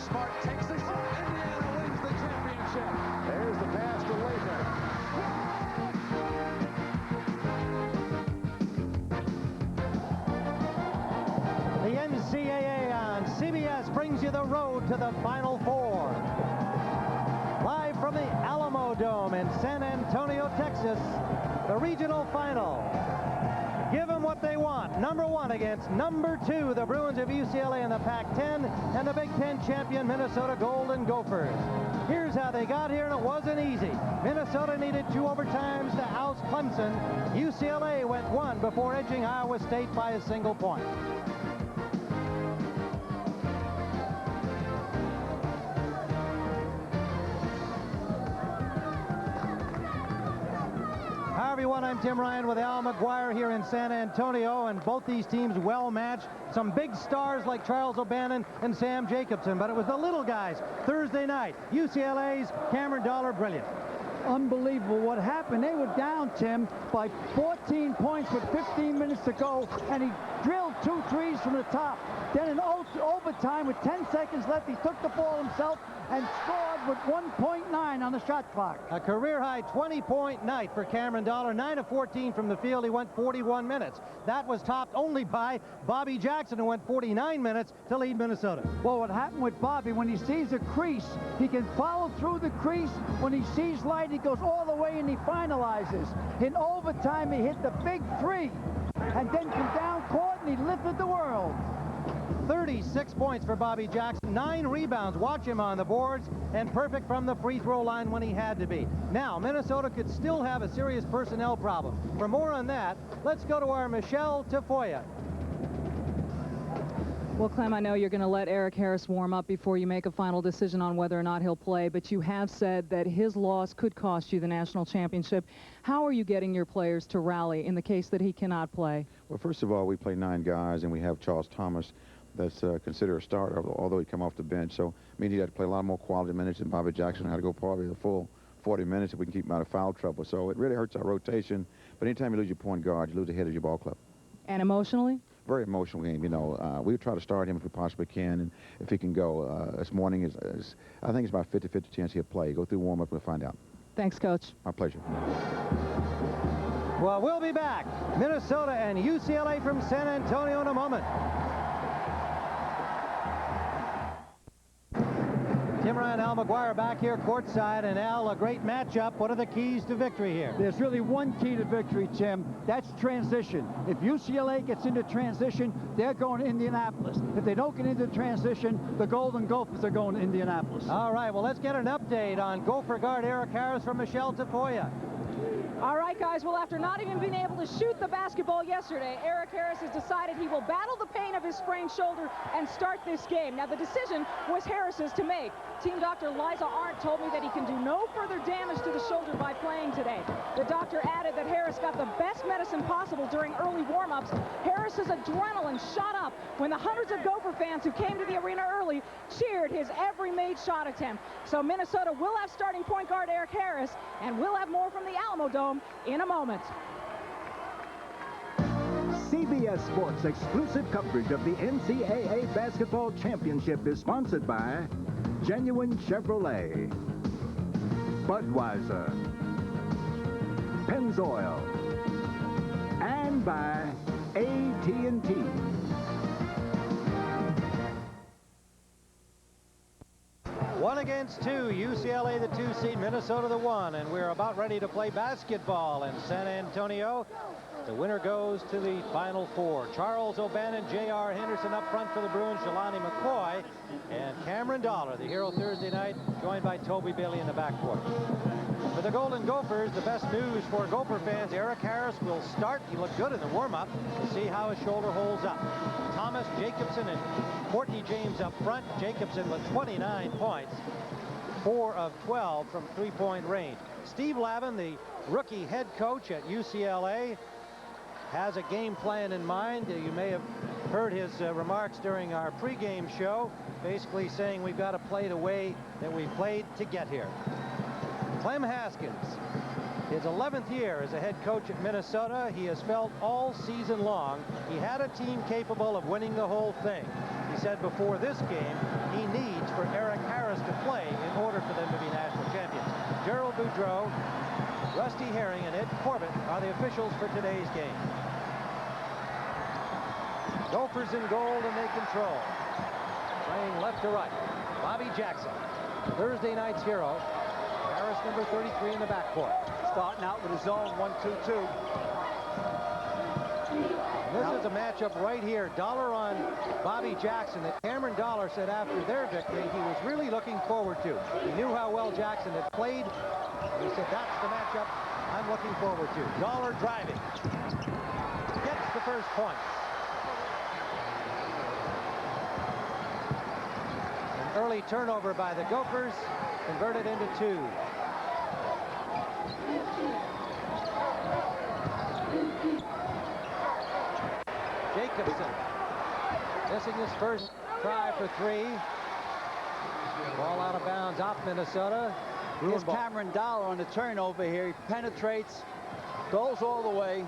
Smart takes the shot. Indiana wins the championship. There's the pass to Latham. The NCAA on CBS brings you the road to the Final Four. Live from the Alamo Dome in San Antonio, Texas, the regional final. Give them what they want. Number 1 against number 2, the Bruins of UCLA in the Pac-10, and the Big Ten champion Minnesota Golden Gophers. Here's how they got here, and it wasn't easy. Minnesota needed 2 overtimes to oust Clemson. UCLA went 1 before edging Iowa State by a single point. Hi everyone, I'm Tim Ryan with Al McGuire here in San Antonio, and both these teams well matched. Some big stars like Charles O'Bannon and Sam Jacobson, but it was the little guys Thursday night. UCLA's Cameron Dollar, brilliant. Unbelievable what happened. They were down, Tim, by 14 points with 15 minutes to go, and he drilled 2 threes from the top. Then in overtime with 10 seconds left, he took the ball himself and scored with 1.9 on the shot clock. A career-high 20-point night for Cameron Dollar. 9 of 14 from the field. He went 41 minutes. That was topped only by Bobby Jackson, who went 49 minutes to lead Minnesota. Well, what happened with Bobby, when he sees a crease, he can follow through the crease. When he sees light, he goes all the way and he finalizes. In overtime, he hit the big 3 and then came down court and he lifted the world. 36 points for Bobby Jackson, 9 rebounds, watch him on the boards, and perfect from the free throw line when he had to be. Now, Minnesota could still have a serious personnel problem. For more on that, let's go to our Michelle Tafoya. Well, Clem, I know you're going to let Eric Harris warm up before you make a final decision on whether or not he'll play, but you have said that his loss could cost you the national championship. How are you getting your players to rally in the case that he cannot play? Well, first of all, we play 9 guys, and we have Charles Thomas that's considered a starter, although he come off the bench. So, I mean, he had to play a lot more quality minutes than Bobby Jackson. Had to go probably the full 40 minutes if we can keep him out of foul trouble. So it really hurts our rotation. But anytime you lose your point guard, you lose the head of your ball club. And emotionally? Very emotional game, you know. We try to start him if we possibly can, and if he can go. This morning, I think it's about 50-50 chance he'll play. Go through warm-up, we'll find out. Thanks, Coach. My pleasure. Well, we'll be back. Minnesota and UCLA from San Antonio in a moment. Tim Ryan, Al McGuire back here courtside, and Al, a great matchup. What are the keys to victory here? There's really one key to victory, Tim. That's transition. If UCLA gets into transition, they're going to Indianapolis. If they don't get into transition, the Golden Gophers are going to Indianapolis. All right, well, let's get an update on Gopher guard Eric Harris from Michelle Tafoya. All right, guys, well, after not even being able to shoot the basketball yesterday, Eric Harris has decided he will battle the pain of his sprained shoulder and start this game. Now, the decision was Harris's to make. Team doctor Liza Arndt told me that he can do no further damage to the shoulder by playing today. The doctor added that Harris got the best medicine possible during early warm-ups. Harris's adrenaline shot up when the hundreds of Gopher fans who came to the arena early cheered his every made shot attempt. So Minnesota will have starting point guard Eric Harris, and we'll have more from the Alamo Dome in a moment. CBS Sports exclusive coverage of the NCAA Basketball Championship is sponsored by Genuine Chevrolet, Budweiser, Pennzoil, and by AT&T. One against 2, UCLA the 2 seed, Minnesota the 1, and we're about ready to play basketball in San Antonio. The winner goes to the Final Four. Charles O'Bannon, J.R. Henderson up front for the Bruins, Jelani McCoy, and Cameron Dollar, the hero Thursday night, joined by Toby Bailey in the backcourt. For the Golden Gophers, the best news for Gopher fans, Eric Harris will start. He looked good in the warm-up. We'll see how his shoulder holds up. Thomas, Jacobson, and Courtney James up front. Jacobson with 29 points, 4 of 12 from three-point range. Steve Lavin, the rookie head coach at UCLA, has a game plan in mind. You may have heard his remarks during our pregame show, basically saying we've got to play the way that we played to get here. Clem Haskins, his 11th year as a head coach at Minnesota. He has felt all season long he had a team capable of winning the whole thing. He said before this game he needs for Eric Boudreau, Rusty Herring, and Ed Corbett are the officials for today's game. Gophers in gold, and they control. Playing left to right. Bobby Jackson, Thursday night's hero. Harris, number 33 in the backcourt. Starting out with a zone 1-2-2. This is a matchup right here. Dollar on Bobby Jackson that Cameron Dollar said after their victory he was really looking forward to. He knew how well Jackson had played. He said, that's the matchup I'm looking forward to. Dollar driving. Gets the first point. An early turnover by the Gophers, converted into 2. Jacobson missing his first try for 3. Ball out of bounds off Minnesota. Here's Cameron Dollar on the turnover here. He penetrates, goes all the way.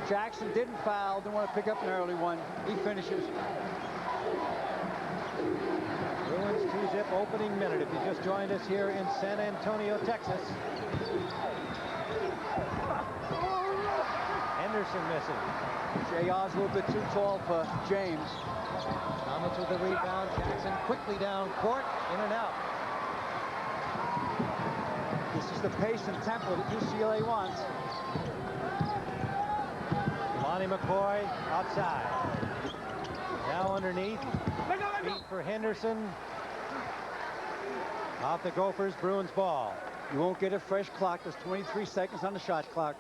Jackson didn't foul, didn't want to pick up an early one. He finishes. Bruins 2-zip opening minute. If you just joined us here in San Antonio, Texas. Henderson missing. JR's a little bit too tall for James. Thomas with the rebound. Jackson quickly down court, in and out. This is the pace and tempo that UCLA wants. Lonnie McCoy outside. Now underneath. Feet for Henderson. Off the Gophers, Bruins ball. You won't get a fresh clock. There's 23 seconds on the shot clock.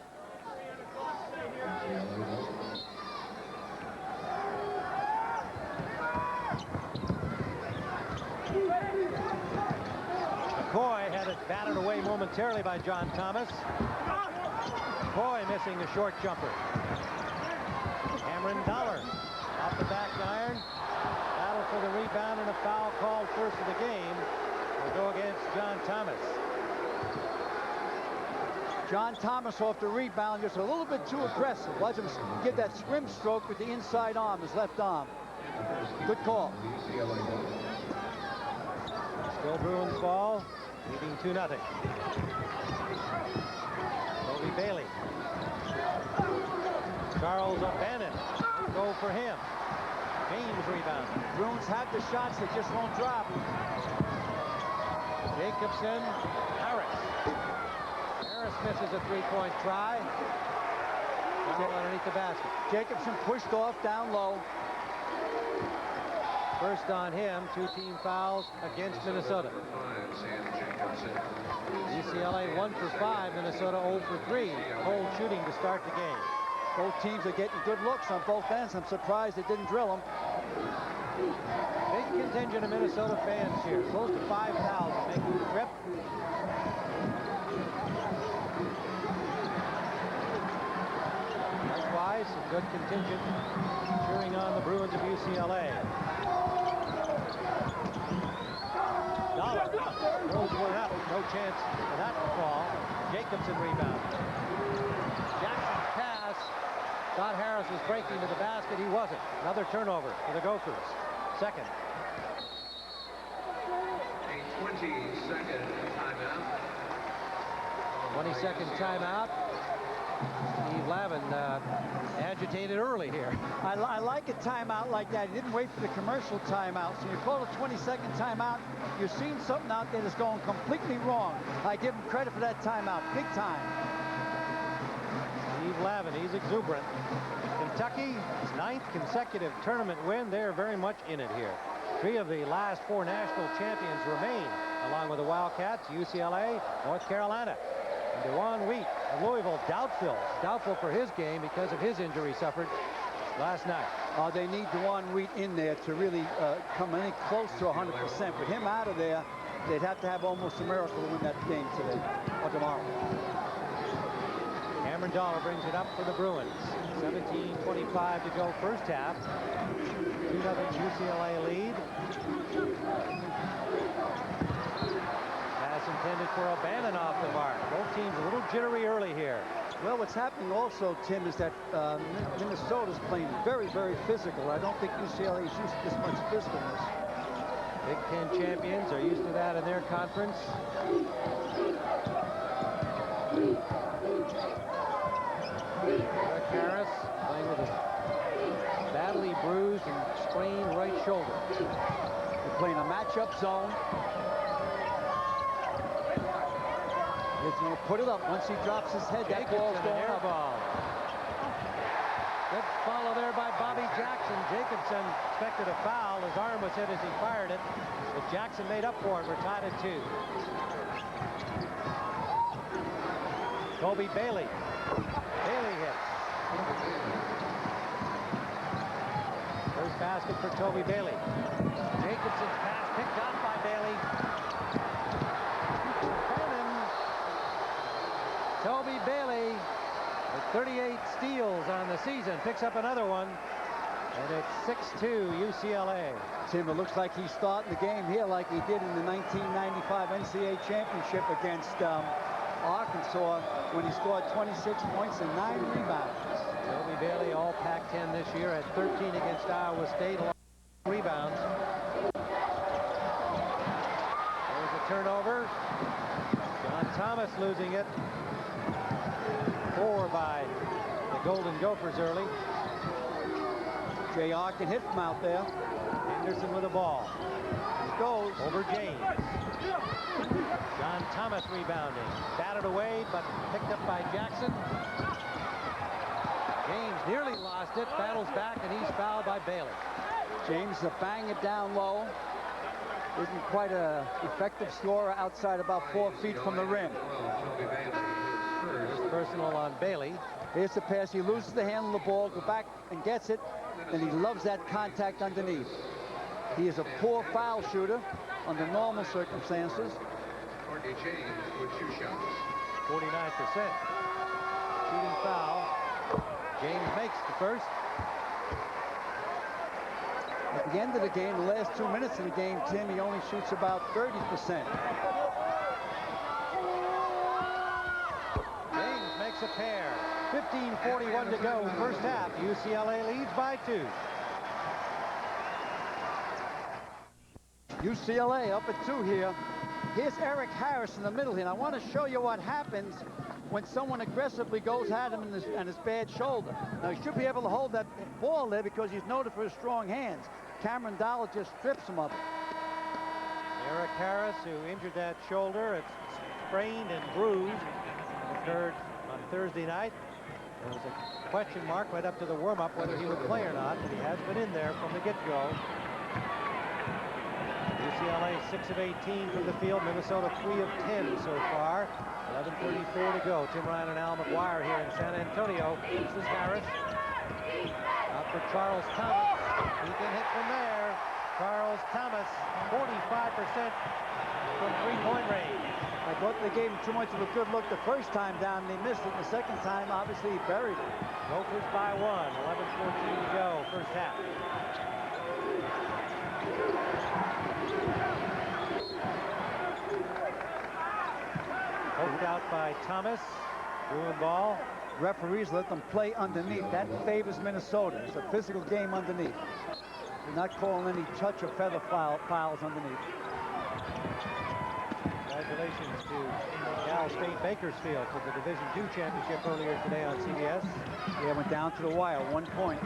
McCoy had it batted away momentarily by John Thomas. McCoy missing the short jumper. Cameron Dollar off the back iron. Battle for the rebound, and a foul called first of the game will go against John Thomas. John Thomas off the rebound, just a little bit too aggressive. Watch him get that swim stroke with the inside arm, his left arm. Good call. Still Bruins ball, leading 2-0. Toby Bailey. Charles O'Bannon. Go for him. James rebound. Bruins have the shots, they just won't drop. Jacobson. Harris. Harris misses a 3-point try. Foul underneath the basket. Jacobson pushed off down low. First on him, 2 team fouls against Minnesota. UCLA 1 for 5, Minnesota 0 for 3. Cold shooting to start the game. Both teams are getting good looks on both ends. I'm surprised they didn't drill them. Big contingent of Minnesota fans here, close to 5,000 making the trip. Likewise, a good contingent cheering on the Bruins of UCLA. Dollar rolls one up, no chance for that to fall. Jacobson rebound. Jackson's pass. Thought Harris was breaking to the basket. He wasn't. Another turnover for the Gophers. Second. A 20-second timeout. 20-second timeout. Steve Lavin agitated early here. I like a timeout like that. He didn't wait for the commercial timeout. So you call a 20-second timeout, you're seeing something out there that's going completely wrong. I give him credit for that timeout, big time. Steve Lavin, he's exuberant. Kentucky, his 9th consecutive tournament win. They're very much in it here. 3 of the last 4 national champions remain, along with the Wildcats, UCLA, North Carolina. And DeJuan Wheat of Louisville, doubtful for his game because of his injury suffered last night. They need DeJuan Wheat in there to really come any close to 100%. With him out of there, they'd have to have almost a miracle to win that game today or tomorrow. Cameron Dollar brings it up for the Bruins. 17:25 to go first half. 2-0 UCLA lead. Pass intended for O'Bannon off the mark. Both teams a little jittery early here. Well, what's happening also, Tim, is that Minnesota's playing very, very physical. I don't think UCLA is used to this much physicalness. Big Ten champions are used to that in their conference. Eric Harris playing with a badly bruised and sprained right shoulder. They're playing a matchup zone. He's going to put it up. Once he drops his head, that ball's Jacobson, an going air up. ball. Good follow there by Bobby Jackson. Jacobson expected a foul. His arm was hit as he fired it, but Jackson made up for it. We're tied at 2. Toby Bailey. Bailey hits. First basket for Toby Bailey. Jacobson's pass picked off by Bailey. Toby Bailey with 38 steals on the season picks up another one, and it's 6-2 UCLA. Tim, it looks like he's starting the game here like he did in the 1995 NCAA championship against Arkansas when he scored 26 points and 9 rebounds. Toby Bailey, all Pac-10 this year, had 13 against Iowa State, along with rebounds. There's a turnover. John Thomas losing it. 4 by the Golden Gophers early. Jay Arkin hit from out there. Henderson with the ball. He goes over James. John Thomas rebounding. Batted away, but picked up by Jackson. James nearly lost it. Battles back, and he's fouled by Bailey. James to bang it down low. Isn't quite an effective scorer outside about 4 feet from the rim. First personal on Bailey. Here's the pass. He loses the handle of the ball, go back and gets it, and he loves that contact underneath. He is a poor foul shooter under normal circumstances. Courtney James with 2 shots. 49% shooting foul. James makes the first. At the end of the game, the last 2 minutes of the game, Tim, he only shoots about 30%. James makes a pair. 15:41 to go, first half. UCLA leads by 2. UCLA up at 2 here. Here's Eric Harris in the middle here. And I want to show you what happens when someone aggressively goes at him and his bad shoulder. Now, he should be able to hold that ball there because he's noted for his strong hands. Cameron Dollar just strips him of it. Eric Harris, who injured that shoulder, it's sprained and bruised. Occurred on Thursday night. There was a question mark right up to the warm-up whether he would play or not, but he has been in there from the get-go. UCLA 6 of 18 from the field. Minnesota 3 of 10 so far. 11:34 to go. Tim Ryan and Al McGuire here in San Antonio. This is Harris. Out for Charles Thomas. He can hit from there. Charles Thomas, 45% from three-point range. I thought they gave him too much of a good look the first time down, and they missed it. The second time, obviously, he buried it. Gophers by 1. 11:14 to go, first half. Poked out by Thomas. Bruin ball. Referees let them play underneath. That favors Minnesota. It's a physical game underneath. They're not calling any touch or feather fouls underneath. Congratulations to Cal State Bakersfield for the Division II championship earlier today on CBS. Yeah, went down to the wire, 1 point.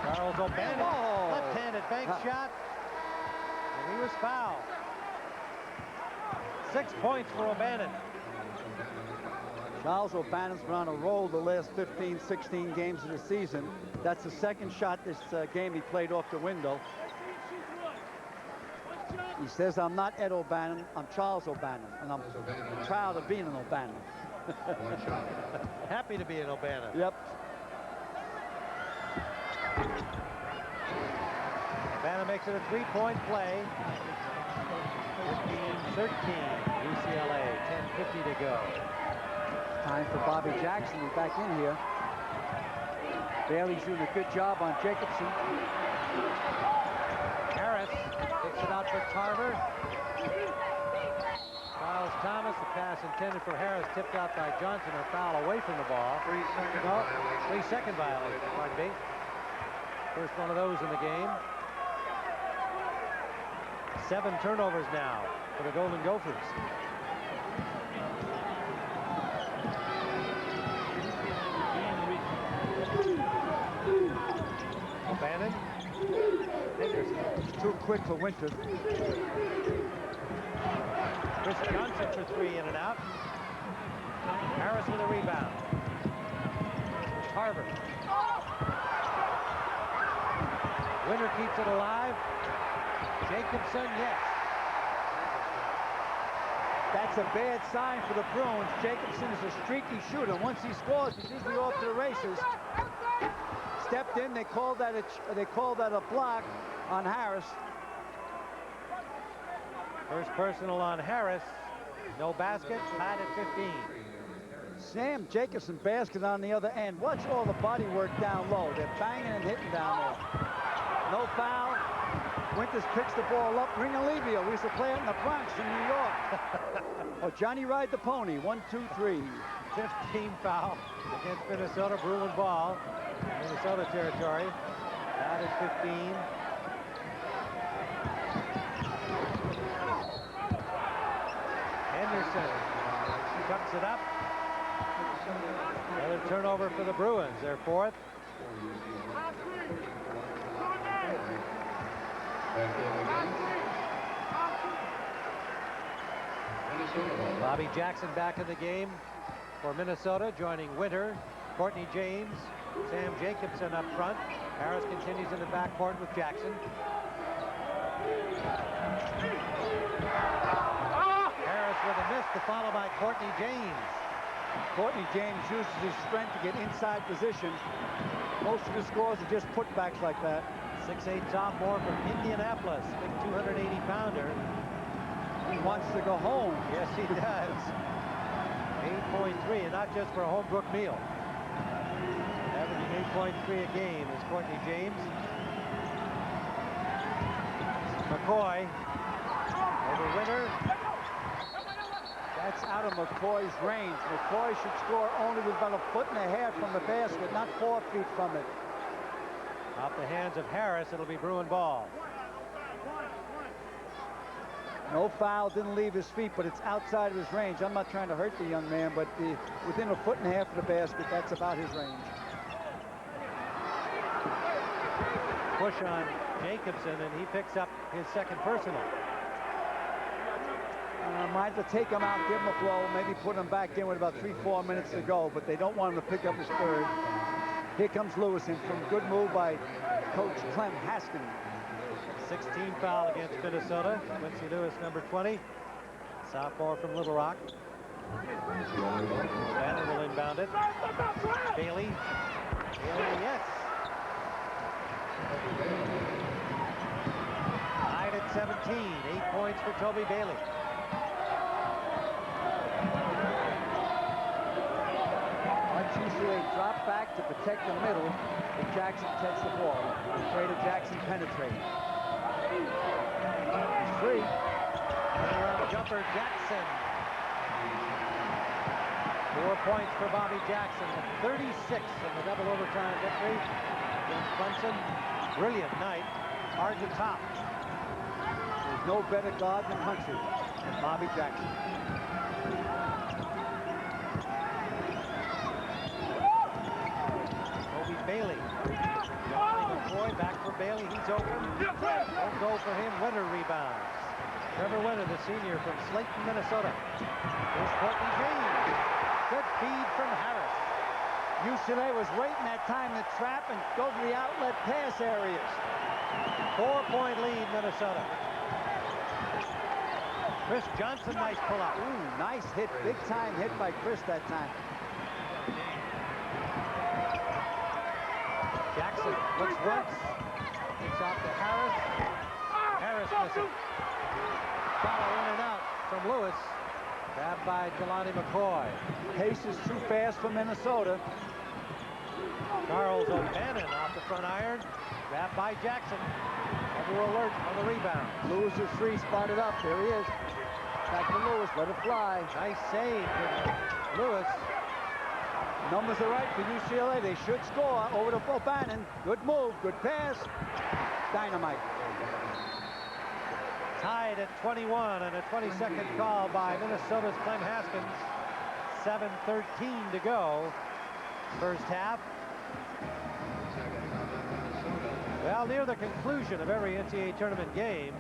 Charles O'Bannon, left-handed bank shot, and he was fouled. 6 points for O'Bannon. Charles O'Bannon's been on a roll the last 15, 16 games of the season. That's the second shot this game he played off the window. He says, I'm not Ed O'Bannon, I'm Charles O'Bannon, and I'm proud of being an O'Bannon. Happy to be an O'Bannon. Yep. O'Bannon makes it a three-point play. 15-13, UCLA, 10:50 to go. Time for Bobby Jackson. He's back in here. Bailey's doing a good job on Jacobson. Harris kicks it out for Tarver. Charles Thomas, the pass intended for Harris, tipped out by Johnson, a foul away from the ball. 3-second No, violation. 3-second violation, pardon me. First one of those in the game. 7 turnovers now for the Golden Gophers. It's too quick for Winter. Chris Johnson for three, in and out. Harris with a rebound. Harvard. Winter keeps it alive. Jacobson, yes. That's a bad sign for the Bruins. Jacobson is a streaky shooter. Once he scores, he's usually off to the races. Stepped in. They called that a block on Harris. First personal on Harris. No basket. Tied at 15. Sam Jacobson basket on the other end. Watch all the body work down low. They're banging and hitting down there. No foul. Winters picks the ball up. Ringalivio, we used to play it in the Bronx in New York. Oh, Johnny Ride the Pony. 1, 2, 3. 15 foul against Minnesota. Bruin ball. Minnesota territory. Out at 15. Henderson tucks it up. Another turnover for the Bruins. Their fourth. Bobby Jackson back in the game for Minnesota, joining Winter, Courtney James, Sam Jacobson up front. Harris continues in the backcourt with Jackson. Harris with a miss, to follow by Courtney James. Courtney James uses his strength to get inside position. Most of his scores are just putbacks like that. 6'8" sophomore from Indianapolis, big 280-pounder. He wants to go home. Yes, he does. 8.3, and not just for a Holbrook meal. Averaging 8.3 a game is Courtney James. McCoy over Winter. That's out of McCoy's range. McCoy should score only with about 1.5 feet from the basket, not 4 feet from it. Off the hands of Harris, it'll be Bruin ball. No foul, didn't leave his feet, but it's outside of his range. I'm not trying to hurt the young man, but within 1.5 feet of the basket, that's about his range. Push on Jacobson, and he picks up his second personal. Might have to take him out, give him a blow, maybe put him back in with about 3-4 minutes to go, but they don't want him to pick up his third. Here comes Lewis in from good move by Coach Clem Haskins. 16 foul against Minnesota. Quincy Lewis, number 20. Sophomore from Little Rock. Bannon will inbound it. Bailey. Bailey, yes. Tied at 17. 8 points for Toby Bailey. UCLA drop back to protect the middle if Jackson takes the ball. Afraid of Jackson penetrating. He's free. Around jumper, Jackson. 4 points for Bobby Jackson, and 36 in the double overtime victory against Clemson. Brilliant night. Hard to top. There's no better guard in the country than Bobby Jackson. Bailey. McCoy back for Bailey. He's open. Won't go for him. Winter rebounds. Trevor Winter, the senior from Slayton, Minnesota. Here's Courtney James. Good feed from Harris. UCLA was waiting that time to trap and go to the outlet pass areas. 4-point lead, Minnesota. Chris Johnson, nice pull-up. Ooh, nice hit. Big time hit by Chris that time. Jackson looks once. It's off to Harris. Harris missing. Follow in and out from Lewis. Grabbed by Jelani McCoy. Pace is too fast for Minnesota. Charles O'Bannon off the front iron. Grabbed by Jackson. Under alert on the rebound. Lewis is free, spotted up. There he is. Back to Lewis. Let it fly. Nice save from Lewis. Numbers are right for UCLA. They should score over to O'Bannon. Good move, good pass. Dynamite. Tied at 21 and a 20-second call by Minnesota's Clem Haskins. 7:13 to go. First half. Well, near the conclusion of every NCAA tournament game,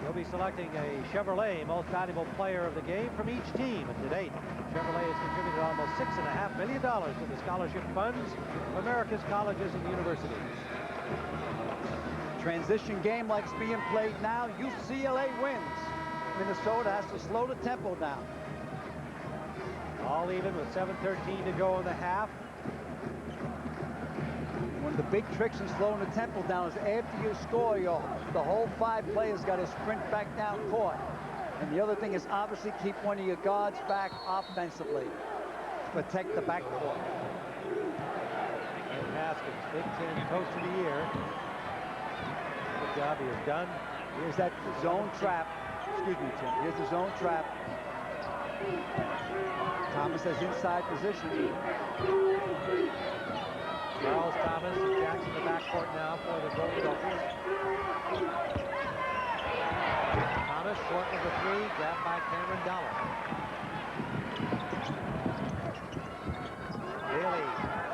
they'll be selecting a Chevrolet Most Valuable Player of the Game from each team. And to date, Chevrolet has contributed almost $6.5 million to the scholarship funds of America's colleges and universities. Transition game like it's being played now. UCLA wins. Minnesota has to slow the tempo down. All even with 7:13 to go in the half. One of the big tricks in slowing the tempo down is after you score, the whole 5 players got to sprint back down court. And the other thing is obviously keep one of your guards back offensively to protect the backcourt. And Haskins, Big Ten Coach of the Year. Good job he has done. Here's that zone trap. Excuse me, Tim. Here's the zone trap. Thomas has inside position. Charles Thomas and Jackson in the backcourt now for the Golden Gophers. Thomas, short number 3, grabbed by Cameron Dollar. Bailey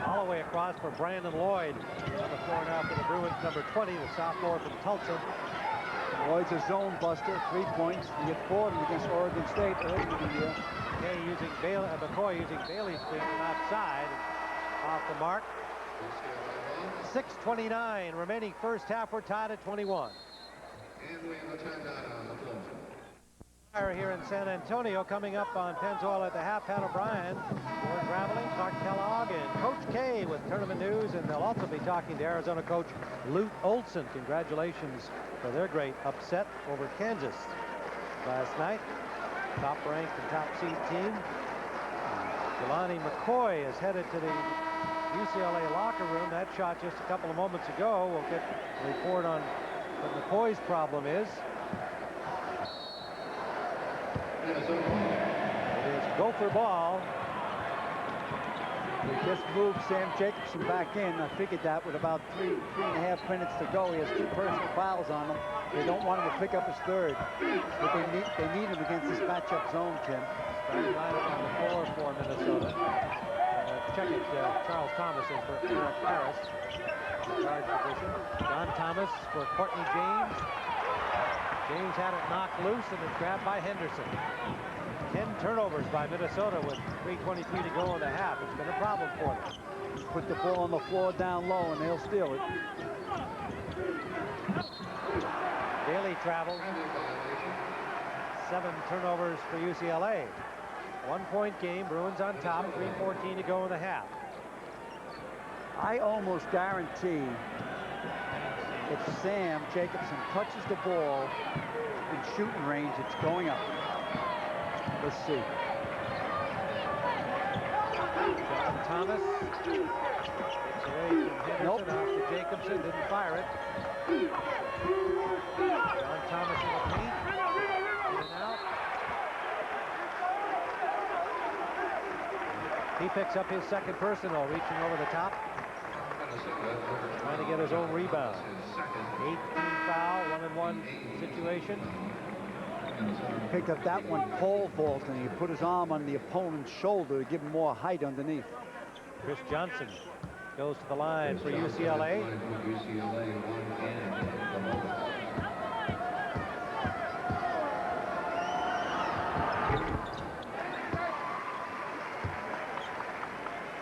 all the way across for Brandon Lloyd. On the floor now for the Bruins, number 20, the sophomore from Tulsa. Lloyd's a zone buster, 3 points. He hit 4 of them against Oregon State early in the year. McCoy using Bailey's screen from outside. Off the mark. 6:29 remaining first half. We're tied at 21. And we have a timeout on the floor. Fire here in San Antonio coming up on Pennzoil at the half. Pat O'Brien, George Raveling, Clark Kellogg, and Coach K with tournament news. And they'll also be talking to Arizona coach Lute Olson. Congratulations for their great upset over Kansas last night. Top-ranked and top-seed team. Jelani McCoy is headed to the UCLA locker room. That shot just a couple of moments ago. We'll get a report on what McCoy's problem is. It is Gopher ball. They just moved Sam Jacobson back in. I figured that with about 3.5 minutes to go. He has 2 personal fouls on him. They don't want him to pick up his 3rd. But they need him against this matchup zone, Tim. Starting lineup on the floor for Minnesota. Check it, Charles Thomas in for Eric Harris. Guard position. John Thomas for Courtney James. James had it knocked loose and it's grabbed by Henderson. 10 turnovers by Minnesota with 3:23 to go in the half. It's been a problem for them. Put the ball on the floor down low and they'll steal it. Daly travels. 7 turnovers for UCLA. 1-point game. Bruins on top. 3:14 to go in the half. I almost guarantee if Sam Jacobson touches the ball in shooting range, it's going up. Let's see. John Thomas gets away from Henderson. Nope. Off to Jacobson. Didn't fire it. John Thomas in the paint. In and out. He picks up his 2nd personal, reaching over the top. Trying to get his own rebound. 18 foul, 1-and-1 situation. Picked up that one pole vault and he put his arm on the opponent's shoulder to give him more height underneath. Chris Johnson goes to the line for UCLA.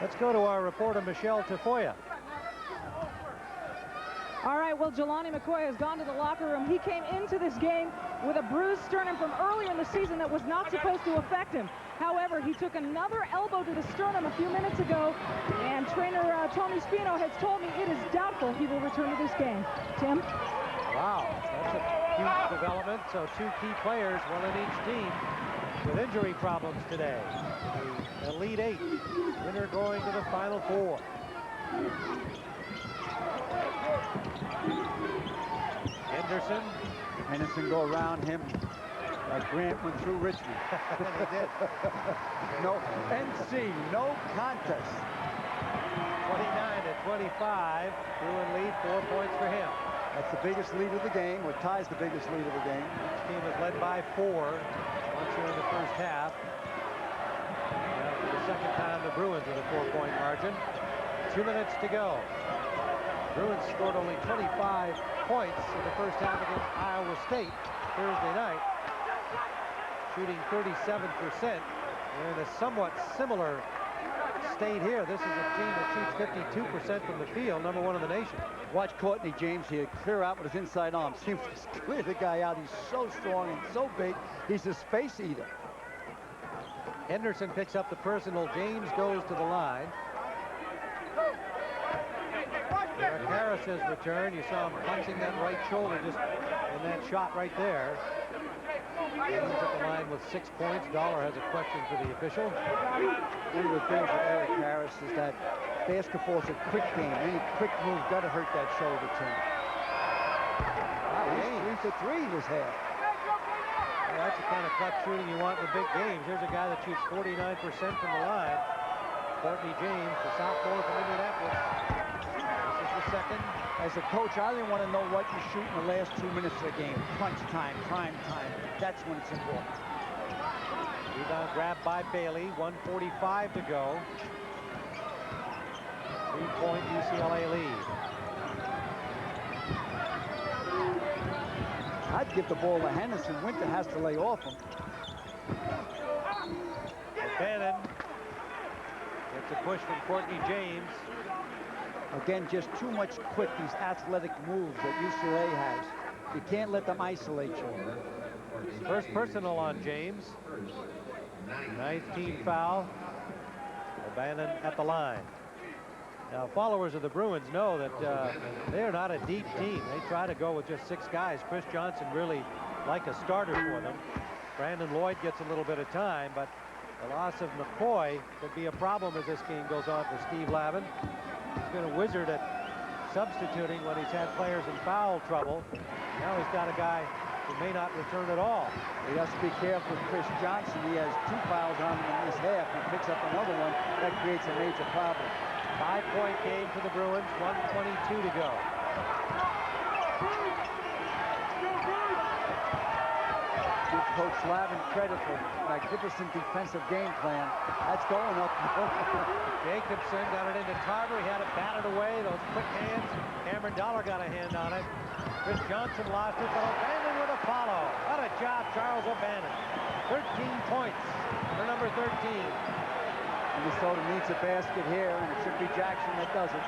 Let's go to our reporter, Michelle Tafoya. All right, well, Jelani McCoy has gone to the locker room. He came into this game with a bruised sternum from earlier in the season that was not supposed to affect him. However, he took another elbow to the sternum a few minutes ago, and trainer Tony Spino has told me it is doubtful he will return to this game. Tim? Wow, that's a huge development. So 2 key players, one in each team, with injury problems today. The Elite 8, winner going to the Final 4. Henderson go around him like Grant went through Richmond. He did. No, NC, no contest. 29-25. Bruin lead, 4 points for him. That's the biggest lead of the game, or ties the biggest lead of the game. Each team is led by 4 once here in the first half. Now for the second time, the Bruins with a 4-point margin. 2 minutes to go. Bruins scored only 25 points in the first half against Iowa State Thursday night, shooting 37%. They're in a somewhat similar state here. This is a team that shoots 52% from the field, number 1 in the nation. Watch Courtney James here clear out with his inside arm. Seems to clear the guy out. He's so strong and so big. He's a space eater. Henderson picks up the personal. James goes to the line. Eric Harris has returned. You saw him punching that right shoulder just in that shot right there. James at the line with 6 points. Dollar has a question for the official. One of the things with Eric Harris is that basketball's a quick game. Any quick move got to hurt that shoulder, Tim. Wow, he's 3 for 3 in this half. Well, that's the kind of clutch shooting you want in the big games. Here's a guy that shoots 49% from the line. Courtney James, the sophomore from Indianapolis. This is the second. As a coach, I didn't want to know what you shoot in the last 2 minutes of the game. Crunch time, prime time. That's when it's important. Rebound grabbed by Bailey. 1:45 to go. 3-point UCLA lead. I'd give the ball to Henderson. Winter has to lay off him. Bannon gets a push from Courtney James. Again, just too much quick, these athletic moves that UCLA has. You can't let them isolate you. First personal on James. Ninth team foul. Bannon at the line. Now, followers of the Bruins know that they're not a deep team. They try to go with just 6 guys. Chris Johnson really like a starter for them. Brandon Lloyd gets a little bit of time, but the loss of McCoy could be a problem as this game goes on for Steve Lavin. He's been a wizard at substituting when he's had players in foul trouble. Now he's got a guy who may not return at all. He has to be careful with Chris Johnson. He has 2 fouls on him in this half. He picks up another one. That creates a major problem. 5-point game for the Bruins, 1:22 to go. Give Coach Lavin credit for magnificent defensive game plan. That's going up. Jacobson got it into Tarver. He had it batted away. Those quick hands. Cameron Dollar got a hand on it. Chris Johnson lost it, but O'Bannon with a follow. What a job, Charles O'Bannon. 13 points for number 13. Minnesota needs a basket here, and it should be Jackson that does it.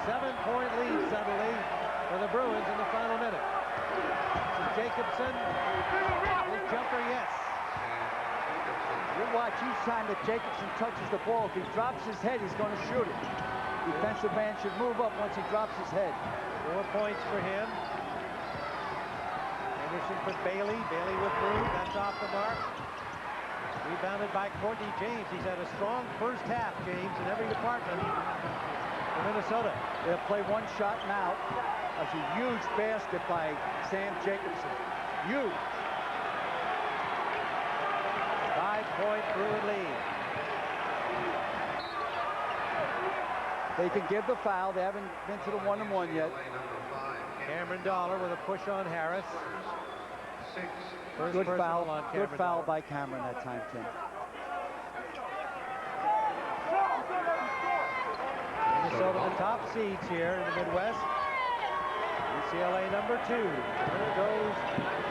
7-point lead suddenly for the Bruins in the final minute. Jacobson, his jumper, yes. You watch each time that Jacobson touches the ball. If he drops his head, he's going to shoot it. Defensive man should move up once he drops his head. 4 points for him. Anderson for Bailey. Bailey withdrew. That's off the mark. Rebounded by Courtney James. He's had a strong first half, James, in every department for Minnesota. They'll play one shot now. That's a huge basket by Sam Jacobson. Huge. 5-point Bruin lead. They can give the foul. They haven't been to the 1-on-1 yet. Cameron Dollar with a push on Harris. First Good personal foul. on Good Cameron foul Dollar. by Cameron that time, Tim. Minnesota the top seeds here in the Midwest. UCLA number 2. There goes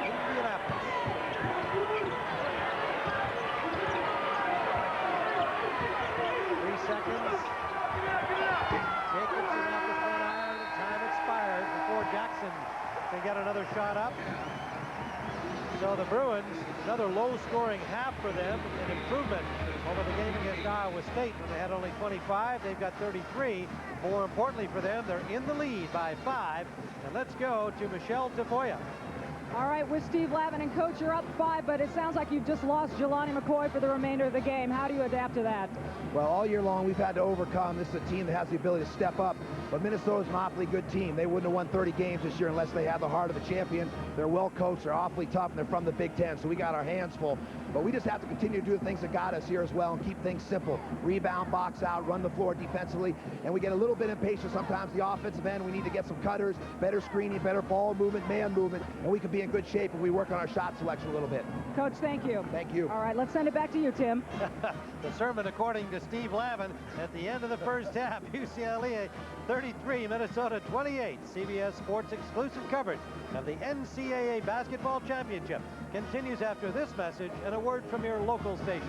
Indianapolis. 3 seconds. Jacobson off the front iron. Time expires before Jackson can get another shot up. So the Bruins, another low-scoring half for them, an improvement over the game against Iowa State when they had only 25. They've got 33. More importantly for them, they're in the lead by 5. And let's go to Michelle Tafoya. All right, with Steve Lavin and coach, you're up 5, but it sounds like you've just lost Jelani McCoy for the remainder of the game. How do you adapt to that? Well, all year long, we've had to overcome. This is a team that has the ability to step up. But Minnesota's an awfully good team. They wouldn't have won 30 games this year unless they had the heart of the champion. They're well coached. They're awfully tough, and they're from the Big Ten. So we got our hands full. But we just have to continue to do the things that got us here as well and keep things simple. Rebound, box out, run the floor defensively. And we get a little bit impatient sometimes the offensive end. We need to get some cutters, better screening, better ball movement, man movement. And we can be in good shape if we work on our shot selection a little bit. Coach. Thank you. Thank you. All right, let's send it back to you, Tim. The sermon, according to Steve Lavin, at the end of the first half, UCLA 33, Minnesota 28. CBS Sports exclusive coverage of the NCAA Basketball Championship continues after this message and a word from your local station.